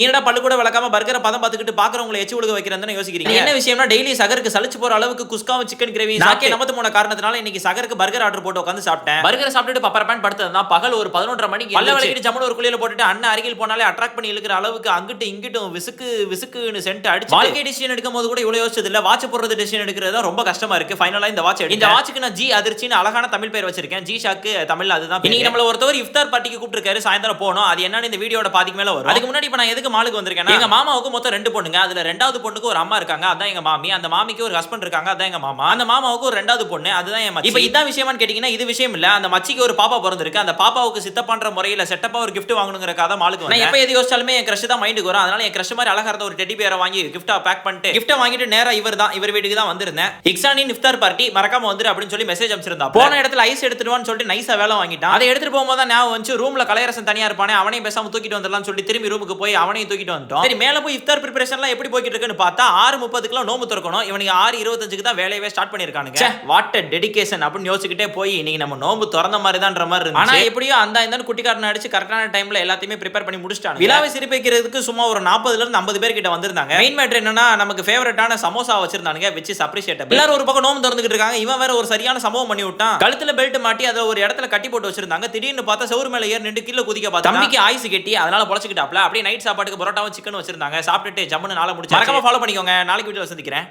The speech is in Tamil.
என்னடா பல்லு கூட விளக்காம பர்கரை பதம் பார்த்துக்கிட்டு பாக்குறவங்களை எச்சு விழுக வைக்கிறதுன்னு யோசிக்கிறீங்க. என்ன விஷயம்னா டெய்லி சகருக்கு சலிச்சு போற அளவுக்கு குஸ்காவும் சிக்கன் கிரேவி சாக்கே நமத்து போன காரணத்தினால இன்னைக்கு சகருக்கு பர்கர் ஆர்டர் போட்டு உட்காந்து சாப்பிட்டேன். பர்கர் சாப்பிட்டுட்டு பப்பர் பேன் படுத்ததுனா பகல் ஒரு 11:30 மணிக்கு பல்ல விளக்கிட்டு ஜம்முன்னு ஒரு குளியல போட்டுட்டு அண்ணன் அருகில் போனாலே அட்ராக்ட் பண்ணி இழுக்கிற அளவுக்கு அங்கிட்டு இங்கிட்டும் விசுக்குன்னு சென்ட் அடிச்சு வாழ்க்கை டிசிஷன் எடுக்கும்போது கூட இவ்வளவு யோசிச்சது இல்ல. வாட்ச் போடுறது டிசிஷன் எடுக்கிறது ரொம்ப கஷ்டமா இருக்கு. ஃபைனலா இந்த வாட்ச் இந்த வாட்சுக்கு நான் ஜி அதிர்ச்சின்னு அழகான தமிழ் பேர் வச்சிருக்கேன். ஜி ஷாக்கு தமிழ்ல அதுதான். இன்னைக்கு நம்மள ஒருத்தவர் இஃப்தார் பார்ட்டிக்கு கூப்பிட்டுருக்காரு. சாயந்தரம் போனோம். அது என்னன்னு இந்த வீடியோட பாதிக்கு மேல வரும். அதுக்கு முன்னாடி இப்ப நான் எதுக்கு மாலுக்கு வந்திருக்கேன்? எங்க மாமாவுக்கு மொத்தம் 2 பொண்ணுங்க. அதுல ரெண்டாவது பொண்ணுக்கு ஒரு அம்மா இருக்காங்க, அதான் எங்க மாமி. அந்த மாமிக்கு ஒரு ஹஸ்பண்ட் இருக்காங்க, அதான் எங்க மாமா. அந்த மாமாவுக்கு ஒரு ரெண்டாவது பொண்ணு, அதுதான் என் மச்சி. இப்போ இதான் விஷயமான்னு கேட்டீங்கன்னா இது விஷயம் இல்ல. அந்த மச்சிக்கு ஒரு பாப்பா பிறந்திருக்கு. அந்த பாப்பாவுக்கு சித்தப்பன்ற முறையில செட்டப்பா ஒரு gift வாங்கணும்ங்கறக்காக மாலுக்கு வந்தேன். நான் எப்ப எது யோசிச்சாலுமே என் கிரஷ் தான் மைண்டுக்கு வரும். அதனால என் கிரஷ் மாதிரி அழகா இருந்த ஒரு டெடி பியரை வாங்கி கிஃப்டா பேக் பண்ணிட்டு கிஃப்ட் வாங்கிட்டு நேரா இவர் வீட்டுக்கு தான் வந்திருந்தேன். இக்ஸானின் இஃப்தார் பார்ட்டி மறக்காம வந்துரு அப்படின்னு சொல்லி மெசேஜ் அனுப்பிச்சிருந்தா. போன இடத்துல ஐஸ் எடுத்துடுவான்னு சொல்லிட்டு நைஸா வேலை வாங்கிட்டான். அதை எடுத்துட்டு போகும்போது தான் ஞாபகம் வந்து ரூம்ல கலையரசன் தனியா இருப்பானே, அவனையும் பேசாம தூக்கிட்டு வந்துடலாம்னு சொல்லி திரும்பி ரூமுக்கு போய் அவனையும் தூக்கிட்டு வந்துட்டோம். சரி மேல போய் இஃப்தார் ப்ரிப்பரேஷன்லாம் எப்படி போய்கிட்டு இருக்குன்னு பார்த்தா 6:30க்குலாம் நோம்பு திறக்கணும். இவனுக்கு 6:25க்கு தான் வேலையவே ஸ்டார்ட் பண்ணிருக்கானுங்க. வாட் எ டெடிகேஷன் அப்படின்னு யோசிச்சுக்கிட்டே போய் இன்னைக்கு நம்ம நோம்பு திறந்த மாதிரி தான்ன்ற மாதிரி இருந்துச்சு. ஆனா எப்படியோ அந்த இந்த குட்டிக்காரன் அடிச்சு கரெக்டான டைம்ல எல்லாத்தையுமே ப்ரிப்பேர் பண்ணி முடிச்சிட்டாங்க. விழாவை சிரிப்பிக்கிறதுக்கு சும்மா ஒரு 40ல இருந்து 50 பேர் கிட்ட வந்திருந்தாங்க. மெயின் மேட்டர் என்னன்னா நமக்கு ஃபேவரட்டான சமோசா வச்சிருந்தானுங்க, which is appreciable. எல்லாரும் ஒரு பக்கம் நோம்பு திறந்துகிட்டு இருக்காங்க. இவன் வேற ஒரு சரியான சம்பவம் பண்ணி விட்டான். கழுத்துல பெல்ட் மாட்டி அதை ஒரு இடத்துல கட்டி போட்டு வச்சிருந்தாங்க. திடீர்னு பார்த்தா செவுரு மேல ஏறி நின்று கீழே குதிக்க பார்த்தா தம்பிக்கு ஆயுசு கட்டி அதனால பொழச்சிக்கிட்டாப்ல. அப்படியே நைட் சாப்பாட்டுக்கு பரோட்டாவும் சிக்கன் வச்சிருந்தாங்க. சாப்பிட்டுட்டு ஜம்முன்னு நாளை முடிச்சு. மறக்காம ஃபாலோ பண்ணிக்கோங்க. நாளைக்கு வீடியோல சந்திக்கிறேன்.